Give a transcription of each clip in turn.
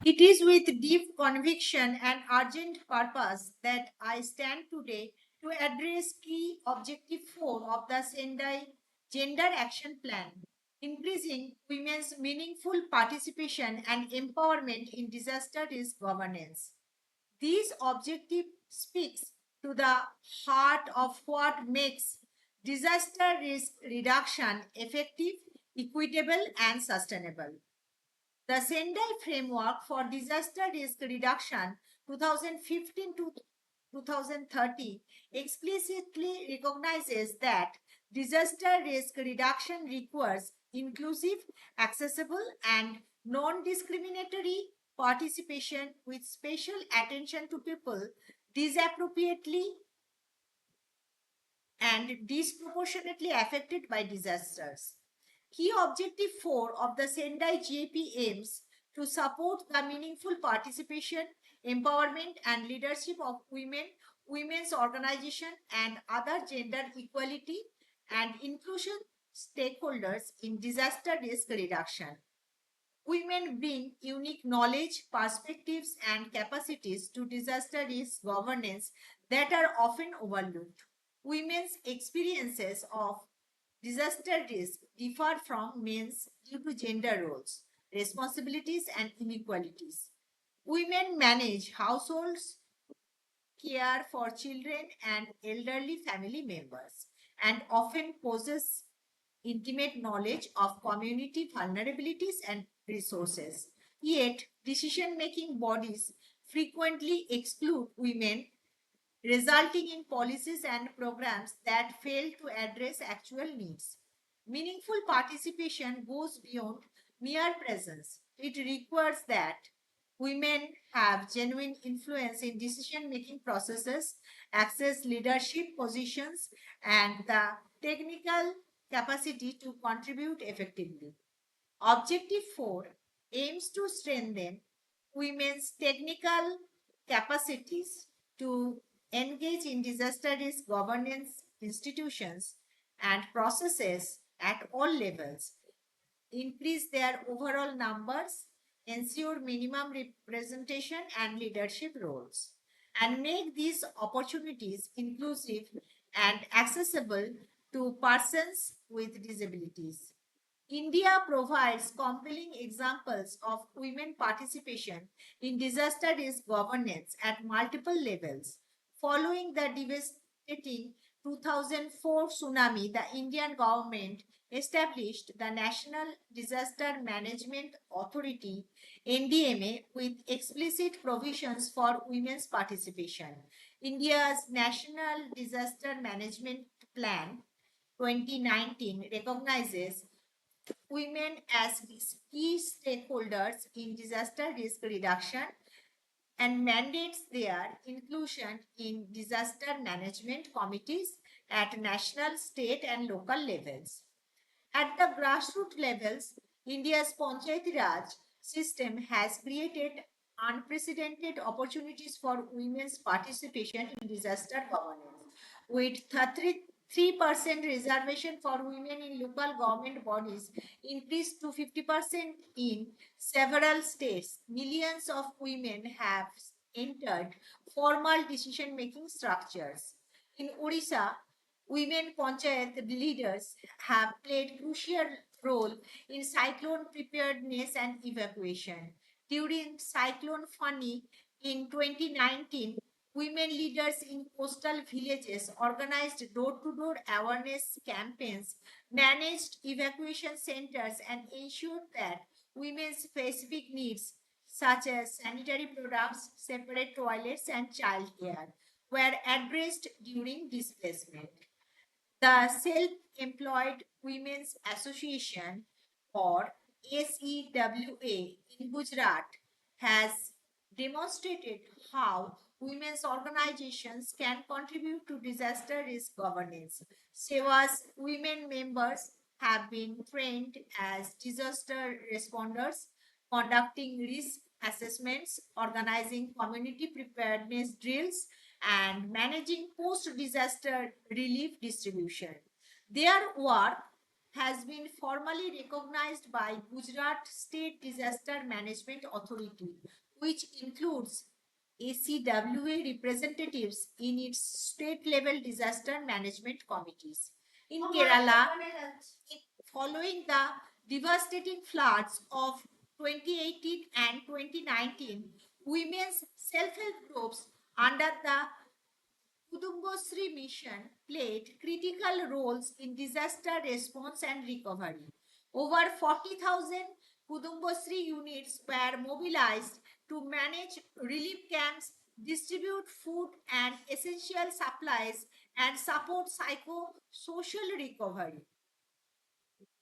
It is with deep conviction and urgent purpose that I stand today to address key objective 4 of the Sendai Gender Action Plan, increasing women's meaningful participation and empowerment in disaster risk governance. This objective speaks to the heart of what makes disaster risk reduction effective, equitable, and sustainable. The Sendai Framework for Disaster Risk Reduction 2015 to 2030 explicitly recognizes that disaster risk reduction requires inclusive, accessible, and non discriminatory participation with special attention to people disappropriately and disproportionately affected by disasters. Key Objective 4 of the Sendai GAP aims to support the meaningful participation, empowerment, and leadership of women, women's organization, and other gender equality and inclusion stakeholders in disaster risk reduction. Women bring unique knowledge, perspectives, and capacities to disaster risk governance that are often overlooked. Women's experiences of disaster risk differ from men's due to gender roles, responsibilities, and inequalities. Women manage households, care for children and elderly family members, and often possess intimate knowledge of community vulnerabilities and resources. Yet, decision making bodies frequently exclude women, resulting in policies and programs that fail to address actual needs. Meaningful participation goes beyond mere presence. It requires that women have genuine influence in decision making processes, access leadership positions, and the technical capacity to contribute effectively. Objective 4 aims to strengthen women's technical capacities to engage in disaster risk governance institutions and processes at all levels, increase their overall numbers, ensure minimum representation and leadership roles, and make these opportunities inclusive and accessible to persons with disabilities. India provides compelling examples of women participation in disaster risk governance at multiple levels. Following the devastating 2004 tsunami, the Indian government established the National Disaster Management Authority NDMA with explicit provisions for women's participation. India's National Disaster Management Plan 2019 recognizes women as key stakeholders in disaster risk reduction and mandates their inclusion in disaster management committees at national, state, and local levels. At the grassroots levels, India's Panchayati Raj system has created unprecedented opportunities for women's participation in disaster governance. With 33% reservation for women in local government bodies increased to 50% in several states, millions of women have entered formal decision making structures. In Odisha, women panchayat leaders have played crucial role in cyclone preparedness and evacuation. During Cyclone Fani in 2019, women leaders in coastal villages organized door-to-door awareness campaigns, managed evacuation centers, and ensured that women's specific needs such as sanitary products, separate toilets, and childcare were addressed during displacement. The Self Employed Women's Association, or SEWA, in Gujarat has demonstrated how women's organizations can contribute to disaster risk governance. SEWA's women members have been trained as disaster responders, conducting risk assessments, organizing community preparedness drills, and managing post disaster relief distribution. Their work has been formally recognized by Gujarat State Disaster Management Authority, which includes ACWA representatives in its state level disaster management committees. In Kerala, following the devastating floods of 2018 and 2019, women's self-help groups under the Kudumbashree mission played critical roles in disaster response and recovery. Over 40,000 Kudumbashree units were mobilized to manage relief camps, distribute food and essential supplies, and support psycho-social recovery.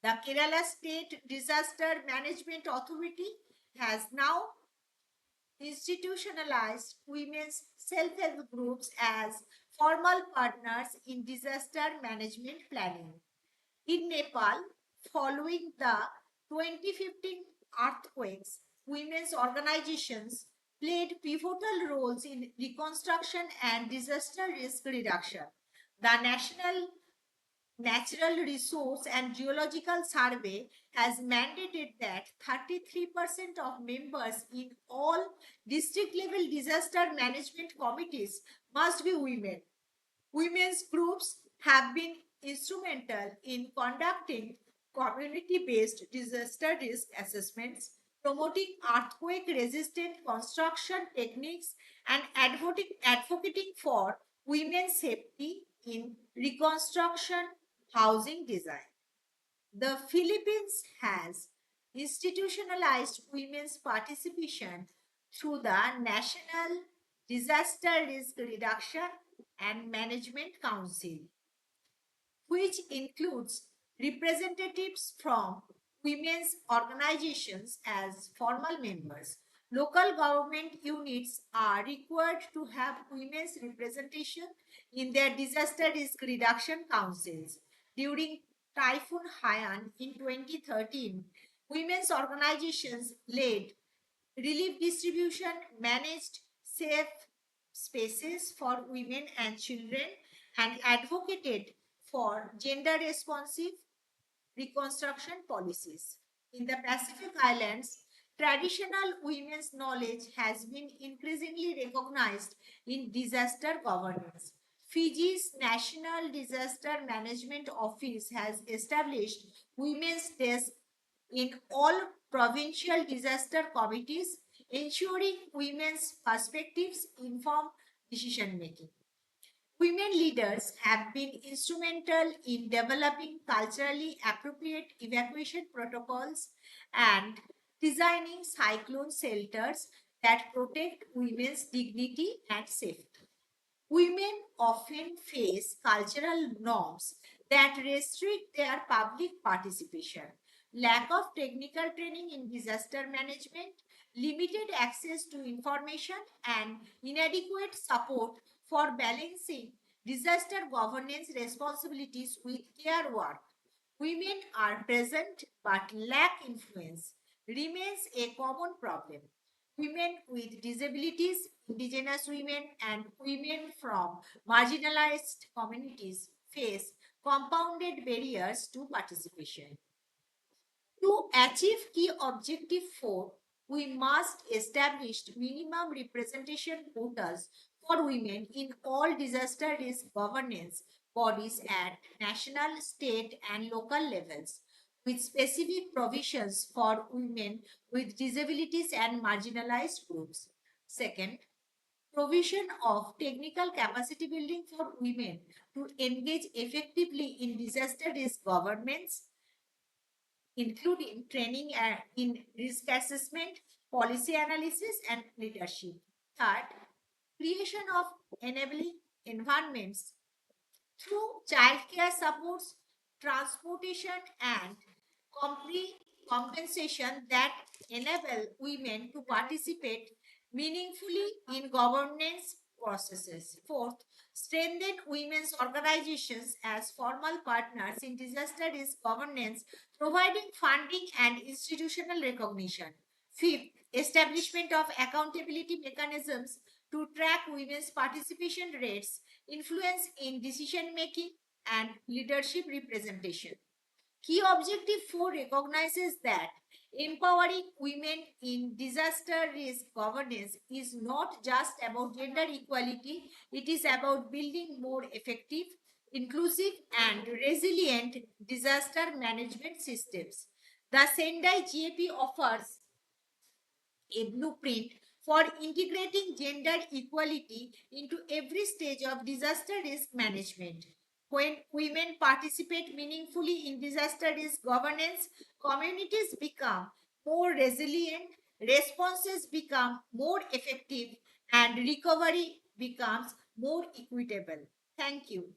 The Kerala State Disaster Management Authority has now institutionalized women's self-help groups as formal partners in disaster management planning. In Nepal, following the 2015 earthquakes, women's organizations played pivotal roles in reconstruction and disaster risk reduction. The National Natural Resource and Geological Survey has mandated that 33% of members in all district level disaster management committees must be women. Women's groups have been instrumental in conducting community based disaster risk assessments, promoting earthquake resistant construction techniques, and advocating for women's safety in reconstruction housing design. The Philippines has institutionalized women's participation through the National Disaster Risk Reduction and Management Council, which includes representatives from women's organizations as formal members. Local government units are required to have women's representation in their disaster risk reduction councils. During Typhoon Haiyan in 2013, women's organizations led relief distribution, managed safe spaces for women and children, and advocated for gender responsive reconstruction policies. In the Pacific Islands, traditional women's knowledge has been increasingly recognized in disaster governance. Fiji's National Disaster Management Office has established women's desk in all provincial disaster committees, ensuring women's perspectives inform decision making. Women leaders have been instrumental in developing culturally appropriate evacuation protocols and designing cyclone shelters that protect women's dignity and safety. Women often face cultural norms that restrict their public participation. Lack of technical training in disaster management, limited access to information, and inadequate support for balancing disaster governance responsibilities with care work. Women are present but lack influence remains a common problem. Women with disabilities, indigenous women, and women from marginalized communities face compounded barriers to participation. To achieve key objective 4, we must establish minimum representation quotas for women in all disaster risk governance bodies at national, state, and local levels, with specific provisions for women with disabilities and marginalized groups. Second, provision of technical capacity building for women to engage effectively in disaster risk governance, including training in risk assessment, policy analysis, and leadership. Third, creation of enabling environments through childcare supports, transportation, and compensation that enable women to participate meaningfully in governance processes. Fourth, strengthen women's organizations as formal partners in disaster risk governance, providing funding and institutional recognition. Fifth, establishment of accountability mechanisms to track women's participation rates, influence in decision making, and leadership representation. Key Objective 4 recognizes that empowering women in disaster risk governance is not just about gender equality, it is about building more effective, inclusive, and resilient disaster management systems. The Sendai GAP offers a blueprint for integrating gender equality into every stage of disaster risk management. When women participate meaningfully in disaster risk governance, communities become more resilient, responses become more effective, and recovery becomes more equitable. Thank you.